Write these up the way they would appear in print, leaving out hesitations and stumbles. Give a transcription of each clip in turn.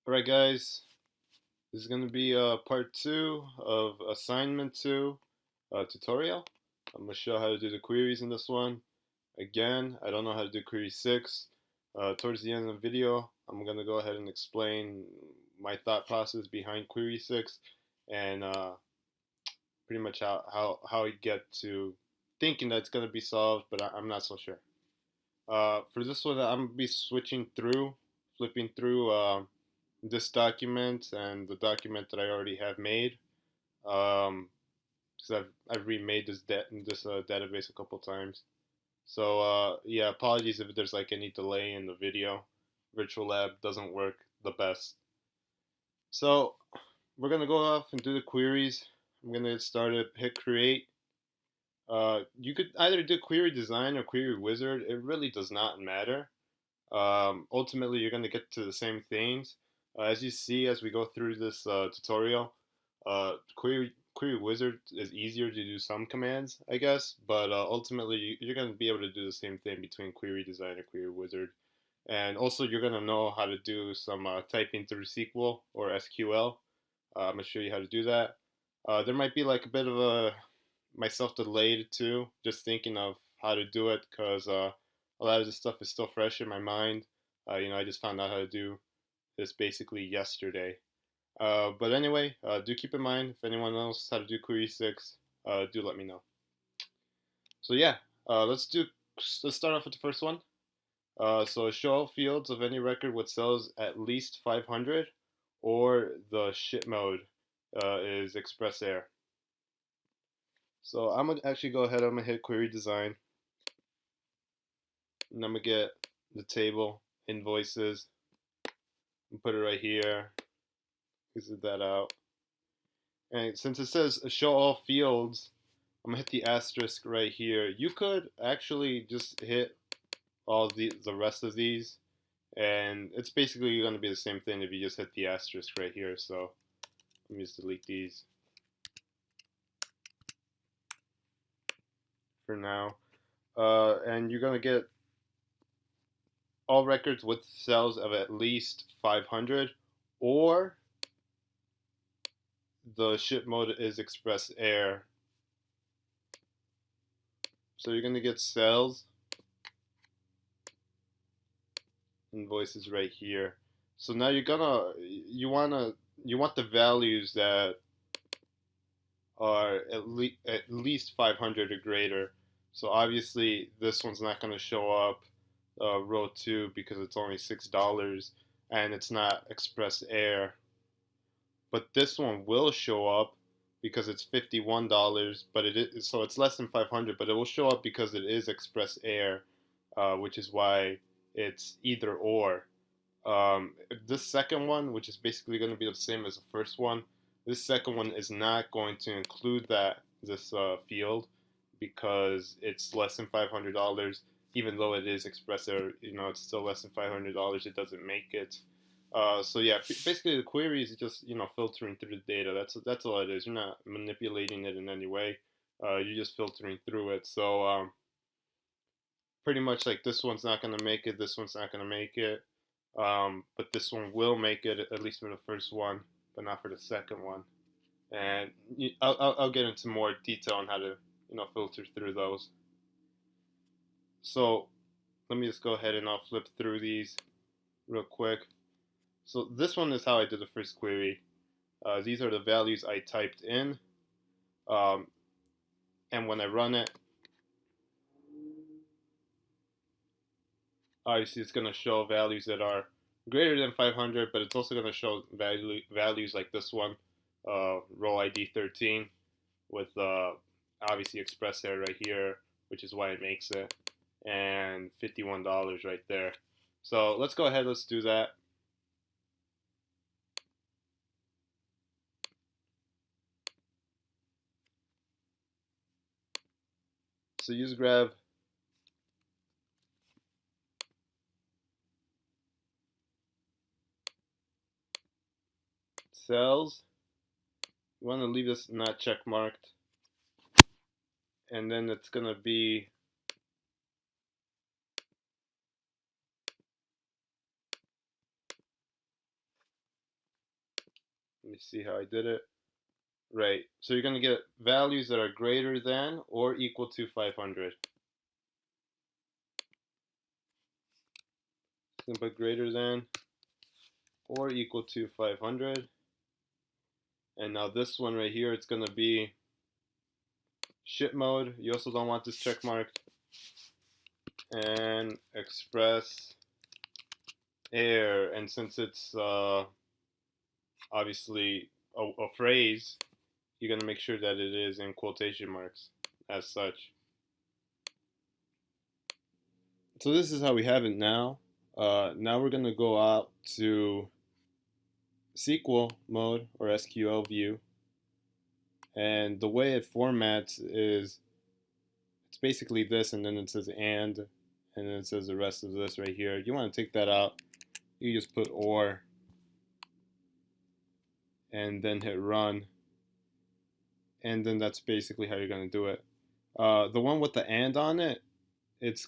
Alright guys, this is going to be part 2 of Assignment 2 tutorial. I'm going to show how to do the queries in this one. Again, I don't know how to do query 6. Towards the end of the video, I'm going to go ahead and explain my thought process behind query 6 and pretty much how I get to thinking that it's going to be solved, but I'm not so sure. For this one, I'm going to be flipping through this document and the document that I already have made, because I've remade this database a couple times. So yeah, apologies if there's like any delay in the video. Virtual Lab doesn't work the best. So we're gonna go off and do the queries. I'm gonna get started. Hit create. You could either do query design or query wizard. It really does not matter. Ultimately, you're going to get to the same things. As you see, as we go through this tutorial, query wizard is easier to do some commands, I guess, but ultimately you're going to be able to do the same thing between query design and query wizard. And also, you're going to know how to do some typing through SQL or SQL. I'm going to show you how to do that. There might be like a bit of myself delayed too, just thinking of how to do it because a lot of this stuff is still fresh in my mind. I just found out how to do this basically yesterday. But anyway, do keep in mind if anyone knows how to do query 6, do let me know. So yeah, let's start off with the first one. So show all fields of any record with cells at least 500, or the ship mode is express air. So I'm gonna actually go ahead. I'm gonna hit query design, and I'm gonna get the table invoices and put it right here. Exit that out. And since it says show all fields, I'm gonna hit the asterisk right here. You could actually just hit all the rest of these, and it's basically gonna be the same thing if you just hit the asterisk right here. So let me just delete these for now. And you're gonna get all records with cells of at least 500, or the ship mode is express air. So you're gonna get cells invoices right here. So now you want the values that are at least 500 or greater. So obviously this one's not going to show up row 2 because it's only $6 and it's not express air. But this one will show up because it's $51, but so it's less than 500, but it will show up because it is express air, which is why it's either or. This second one, which is basically going to be the same as the first one, this second one is not going to include this field because it's less than $500. Even though it is express air, it's still less than $500. It doesn't make it. So yeah, basically the query is just filtering through the data. That's all it is. You're not manipulating it in any way. You're just filtering through it. So pretty much like this one's not gonna make it. This one's not gonna make it. But this one will make it, at least for the first one, but not for the second one. And I'll get into more detail on how to filter through those. So let me just go ahead and I'll flip through these real quick. So this one is how I did the first query. These are the values I typed in, and when I run it, obviously it's going to show values that are greater than 500, but it's also going to show values like this one, row ID 13, with obviously express air right here, which is why it makes it, and $51 right there. So let's go ahead, let's do that. So use grab cells. You want to leave this not check marked, and then it's going to be me see how I did it. Right. So you're going to get values that are greater than or equal to 500. Simply greater than or equal to 500. And now this one right here, it's going to be ship mode. You also don't want this check marked. And express air. And since it's obviously a phrase, you're going to make sure that it is in quotation marks as such. So this is how we have it now. Now we're going to go out to SQL mode or SQL view. And the way it formats is it's basically this, and then it says and then it says the rest of this right here. You want to take that out. You just put or and then hit run. And then that's basically how you're going to do it. The one with the and on it, it's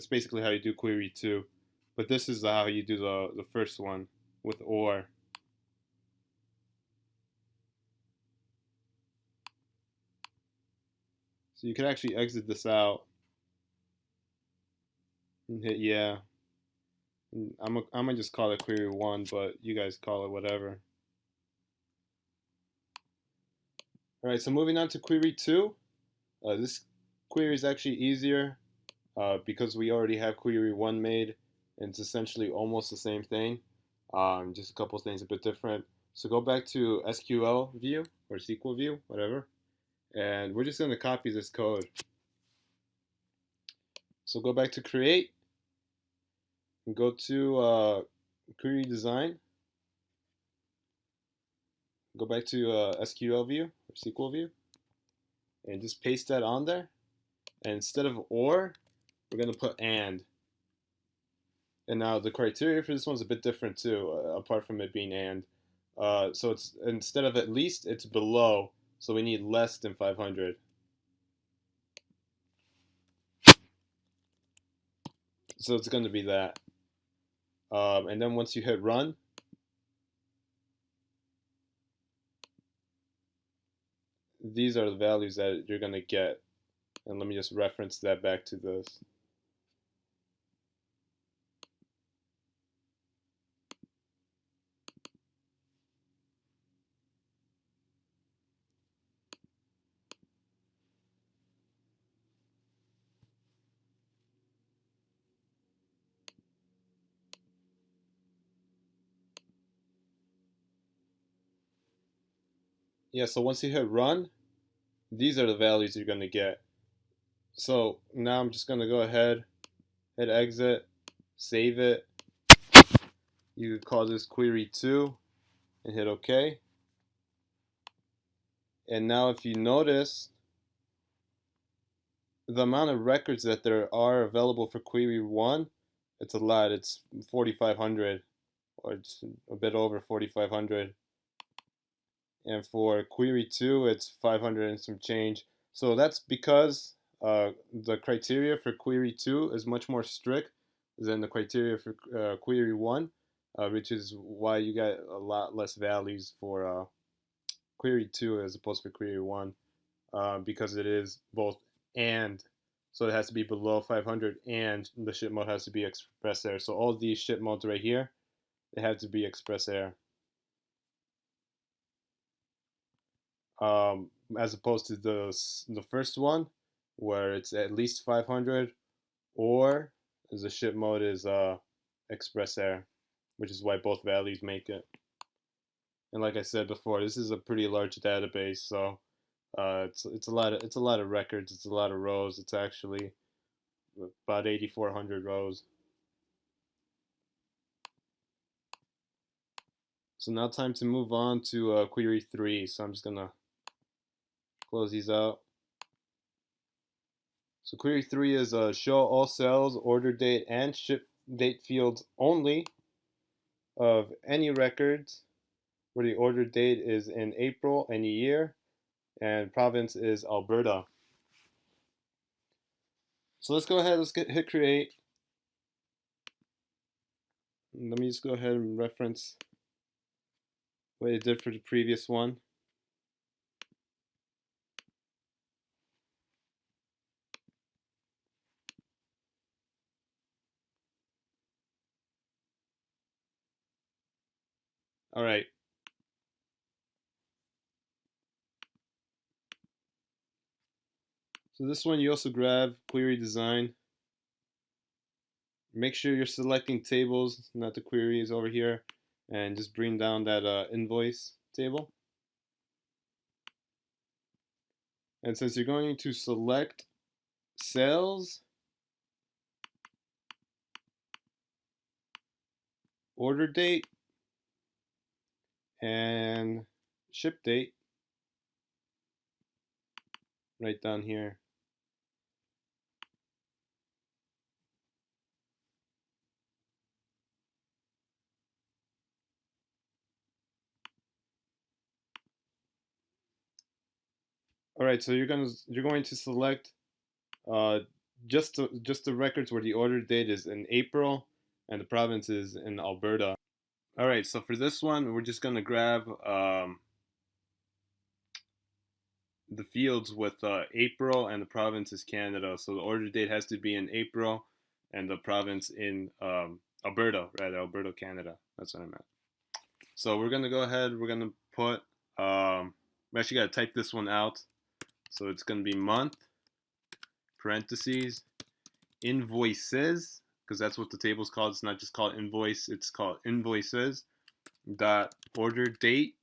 basically how you do query 2. But this is how you do the first one with or. So you could actually exit this out and hit yeah. And I'm gonna just call it query 1, but you guys call it whatever. All right, so moving on to query 2. This query is actually easier because we already have query 1 made, and it's essentially almost the same thing. Just a couple of things a bit different. So go back to SQL view or SQL view, whatever, and we're just going to copy this code. So go back to create and go to query design. Go back to SQL view or SQL view and just paste that on there. And instead of or, we're going to put and. And now the criteria for this one's a bit different too, apart from it being and. So it's instead of at least, it's below. So we need less than 500. So it's going to be that. And then once you hit run, these are the values that you're going to get. And let me just reference that back to this. Yeah, so once you hit run, these are the values you're going to get. So now I'm just going to go ahead, hit exit, save it. You could call this query 2 and hit OK. And now if you notice, the amount of records that there are available for query 1, it's a lot. It's 4,500, or it's a bit over 4,500. And for query 2, it's 500 and some change. So that's because the criteria for query 2 is much more strict than the criteria for query 1, which is why you get a lot less values for query 2 as opposed to query 1, because it is both and. So it has to be below 500 and the ship mode has to be express error. So all these ship modes right here, they have to be express error. As opposed to the first one, where it's at least 500, or the ship mode is express error, which is why both values make it. And like I said before, this is a pretty large database, so it's a lot of records. It's a lot of rows. It's actually about 8,400 rows. So now time to move on to query 3. So I'm just gonna close these out. So query 3 is show all cells, order date, and ship date fields only of any records where the order date is in April, any year, and province is Alberta. So let's go ahead, hit create. Let me just go ahead and reference what it did for the previous one. All right. So this one you also grab query design. Make sure you're selecting tables, not the queries over here, and just bring down that invoice table. And since you're going to select sales, order date, and ship date right down here. All right, so you're going to select just the records where the order date is in April and the province is in Alberta. All right, so for this one, we're just gonna grab the fields with April and the province is Canada. So the order date has to be in April and the province in Alberta, rather, Alberta, Canada. That's what I meant. So we're going to go ahead, we're going to put, we actually got to type this one out. So it's going to be month, parentheses, invoices, because that's what the table is called. It's not just called invoice, it's called invoices, dot order date.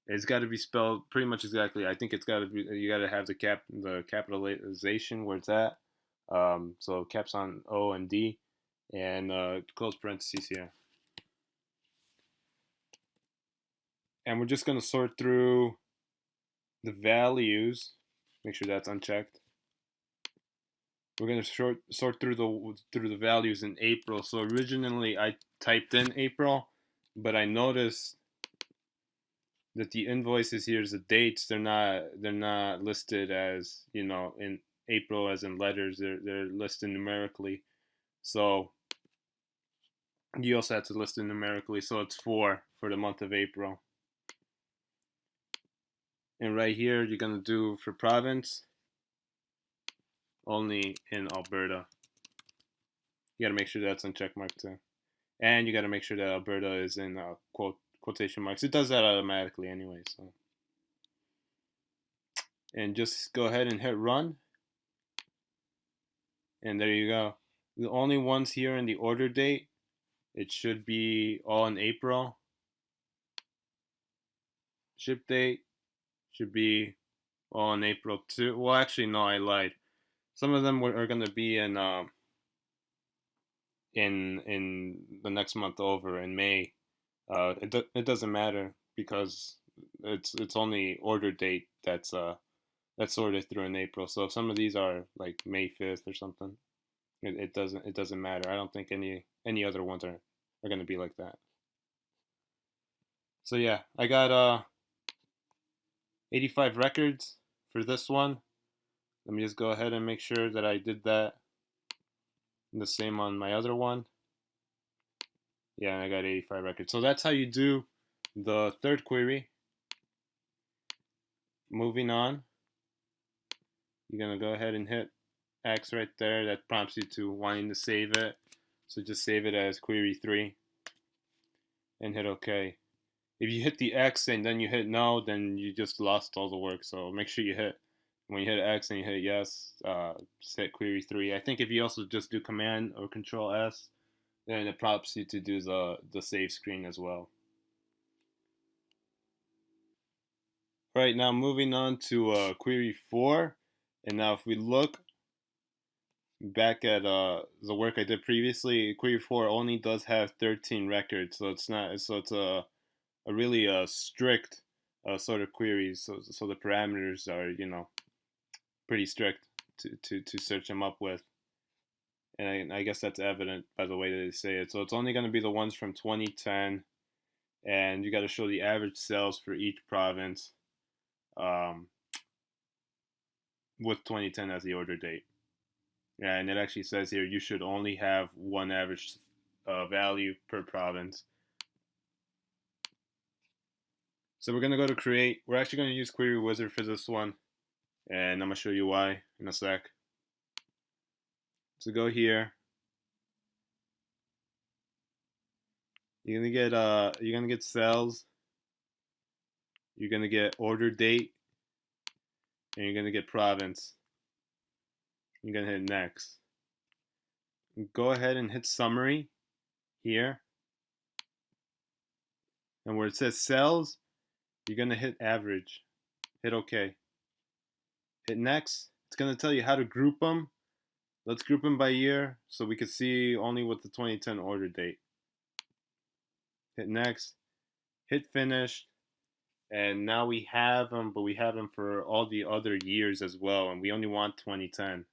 It's got to be spelled pretty much exactly. I think it's got to be. You got to have the capitalization where it's at. So caps on O and D, and close parentheses here. And we're just gonna sort through the values. Make sure that's unchecked. We're gonna sort through the values in April. So originally I typed in April, but I noticed that the invoices here is the dates. They're not listed as, you know, in April as in letters. They're listed numerically. So you also have to list it numerically. So it's 4 for the month of April. And right here you're gonna do for province only in Alberta. You gotta make sure that's on check mark too. And you gotta make sure that Alberta is in quotation marks. It does that automatically anyway, so. And just go ahead and hit run. And there you go. The only ones here in the order date, it should be all in April. Ship date should be all in April too. Well, actually, no, I lied. Some of them are going to be in the next month over in May. It doesn't matter because it's only order date that's sorted through in April. So if some of these are like May 5th or something, it doesn't matter. I don't think any other ones are going to be like that. So yeah, I got 85 records for this one. Let me just go ahead and make sure that I did that. The same on my other one. Yeah, I got 85 records. So that's how you do the third query. Moving on, you're gonna go ahead and hit X right there. That prompts you to wanting to save it. So just save it as query 3 and hit OK. If you hit the X and then you hit no, then you just lost all the work. So make sure you hit, when you hit X and you hit yes, just hit query 3. I think if you also just do Command or Control S, then it prompts you to do the save screen as well. Right, now moving on to query 4. And now if we look back at the work I did previously, query 4 only does have 13 records. So it's not, so it's a really strict sort of queries. So the parameters are, you know, pretty strict to search them up with. And I guess that's evident by the way that they say it. So it's only going to be the ones from 2010, and you got to show the average sales for each province with 2010 as the order date. And it actually says here you should only have one average value per province. So we're going to go to create. We're actually going to use Query Wizard for this one, and I'm going to show you why in a sec. So go here. You're gonna get cells. You're gonna get order date, and you're gonna get province. You're gonna hit next. Go ahead and hit summary here, and where it says cells, you're gonna hit average. Hit OK. Hit next. It's gonna tell you how to group them. Let's group them by year so we can see only with the 2010 order date. Hit next. Hit finish. And now we have them, but we have them for all the other years as well, and we only want 2010.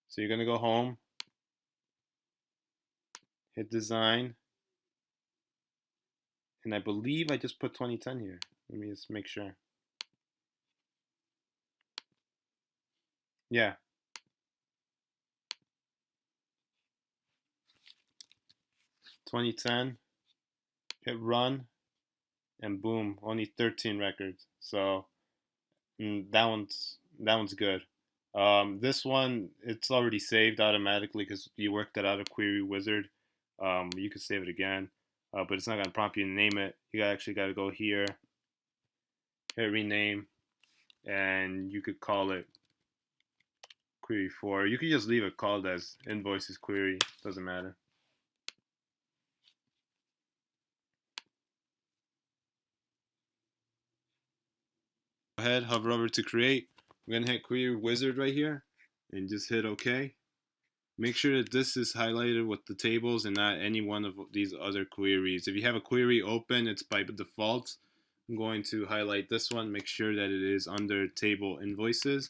So you're gonna go home, hit design, and I believe I just put 2010 here. Let me just make sure. Yeah. (2010), hit run, and boom, only 13 records. So that one's good. This one, it's already saved automatically because you worked that out of Query Wizard. You could save it again, but it's not gonna prompt you to name it. You actually got to go here, hit rename, and you could call it Query 4. You could just leave it called as Invoices Query. Doesn't matter. Go ahead, hover over to create. We're gonna hit Query Wizard right here, and just hit OK. Make sure that this is highlighted with the tables and not any one of these other queries. If you have a query open, it's by default. I'm going to highlight this one, make sure that it is under table invoices.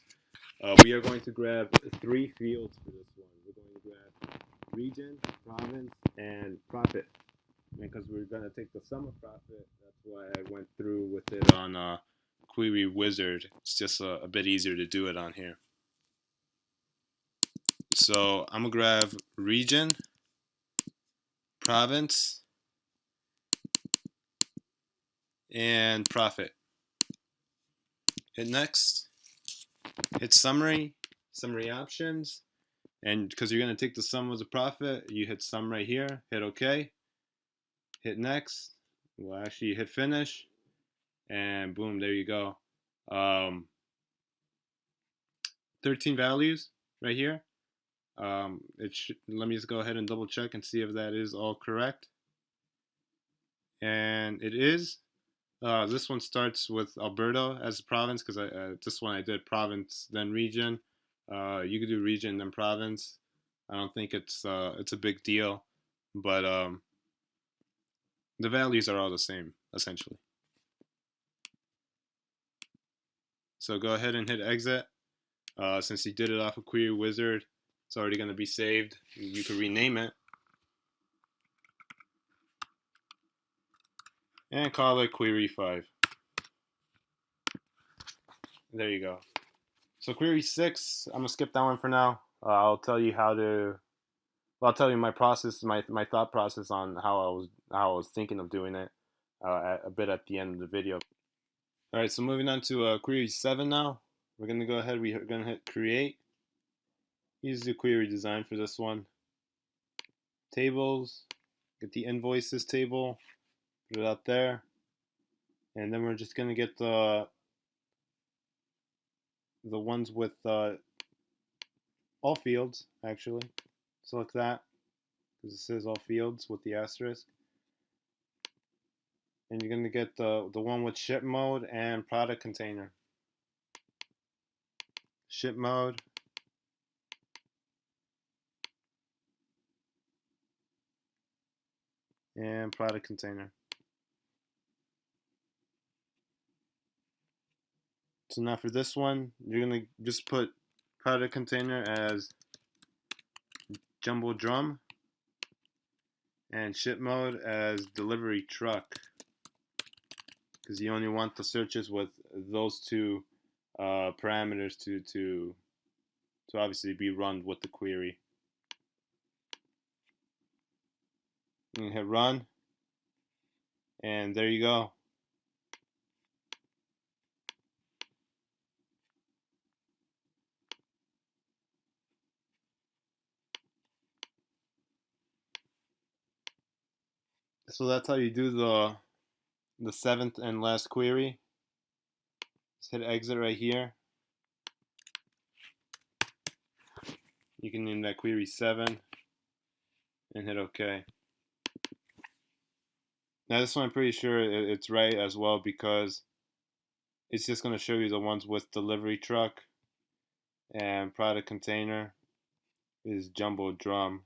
We are going to grab 3 fields for this one. We're going to grab region, province, and profit. Because we're going to take the sum of profit, that's why I went through with it on Query Wizard. It's just a bit easier to do it on here. So I'm gonna grab region, province, and profit. Hit next. Hit summary, summary options, and because you're gonna take the sum of the profit, you hit sum right here. Hit OK. Hit next. Well, actually, you hit finish, and boom, there you go. 13 values right here. Let me just go ahead and double check and see if that is all correct. And it is. This one starts with Alberta as a province because this one I did province then region. You could do region then province. I don't think it's a big deal, but the values are all the same essentially. So go ahead and hit exit. Since you did it off of Query Wizard, it's already going to be saved. You could rename it and call it Query 5. There you go. So Query 6, I'm gonna skip that one for now. I'll tell you I'll tell you my process, my thought process on how I was thinking of doing it a bit at the end of the video. All right, so moving on to Query 7 now. We're gonna go ahead. We're gonna hit create. Use the query design for this one. Tables. Get the invoices table. Put it out there, and then we're just gonna get the ones with all fields, actually. Select that, because it says all fields with the asterisk. And you're going to get the one with ship mode and product container. Ship mode. And product container. So now for this one, you're going to just put product container as jumbo drum and ship mode as delivery truck, because you only want the searches with those two parameters to obviously be run with the query. and hit run, and there you go. So that's how you do the seventh and last query. Just hit exit right here. You can name that query 7 and hit OK. Now this one I'm pretty sure it's right as well, because it's just going to show you the ones with delivery truck, and product container is jumbo drum.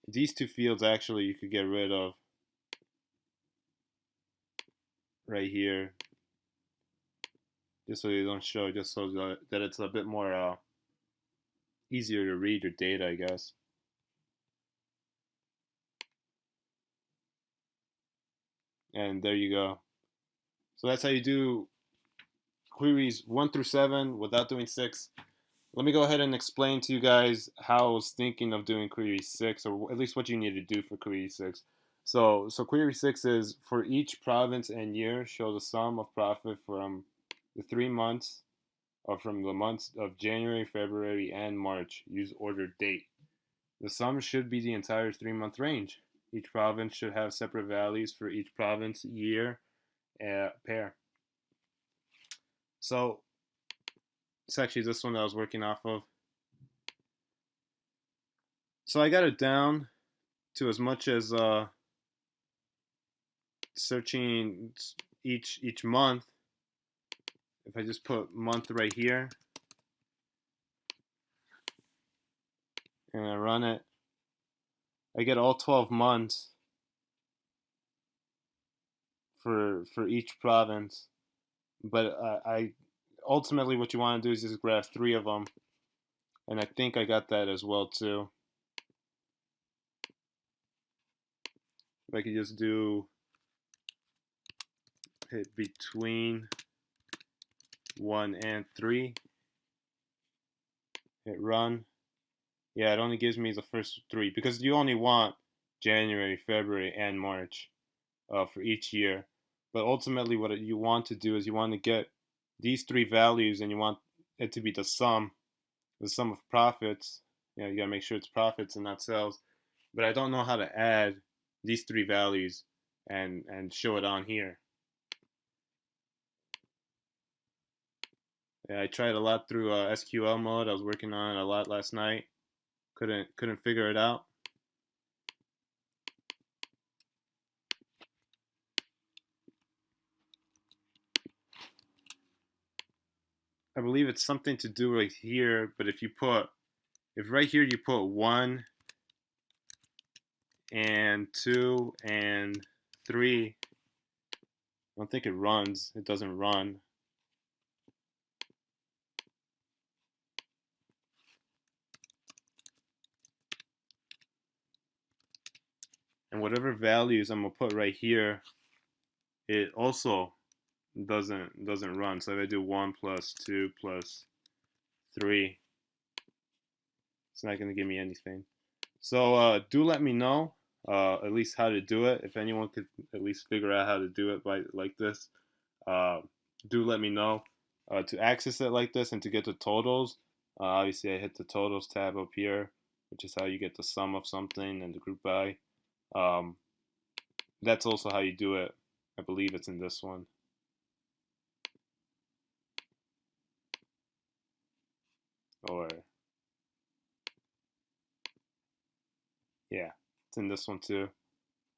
These two fields actually you could get rid of right here, just so they don't show, just so that it's a bit more easier to read your data, I guess. And there you go. So that's how you do queries 1 through 7 without doing 6. Let me go ahead and explain to you guys how I was thinking of doing query 6, or at least what you need to do for query 6. So query 6 is for each province and year, show the sum of profit from the 3 months, or from the months of January, February, and March. Use order date. The sum should be the entire 3-month range. Each province should have separate values for each province, year, pair. So it's actually this one that I was working off of. So I got it down to as much as searching each month. If I just put month right here and I run it, I get all 12 months for each province. But I ultimately what you want to do is just grab 3 of them, and I think I got that as well too. If I could just do hit between 1 and 3, hit run. Yeah, it only gives me the first 3, because you only want January, February, and March for each year. But ultimately what you want to do is you want to get these 3 values, and you want it to be the sum of profits. You gotta make sure it's profits and not sales. But I don't know how to add these 3 values and show it on here. Yeah, I tried a lot through SQL mode. I was working on it a lot last night. Couldn't figure it out. I believe it's something to do right here, but if right here you put 1 and 2 and 3, I don't think it runs. It doesn't run. And whatever values I'm gonna put right here, it also doesn't run. So if I do 1 plus 2 plus 3, it's not gonna give me anything. So do let me know at least how to do it. If anyone could at least figure out how to do it like this, do let me know. To access it like this and to get the totals, obviously I hit the totals tab up here, which is how you get the sum of something and the group by. That's also how you do it. I believe it's in this one. Or yeah, it's in this one too,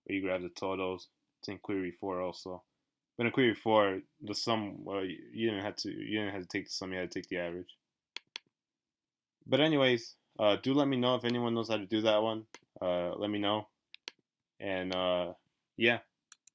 where you grab the totals. It's in query 4 also. But in query 4, the sum, well, you didn't have to take the sum, you had to take the average. But anyways, do let me know if anyone knows how to do that one. Let me know. And yeah.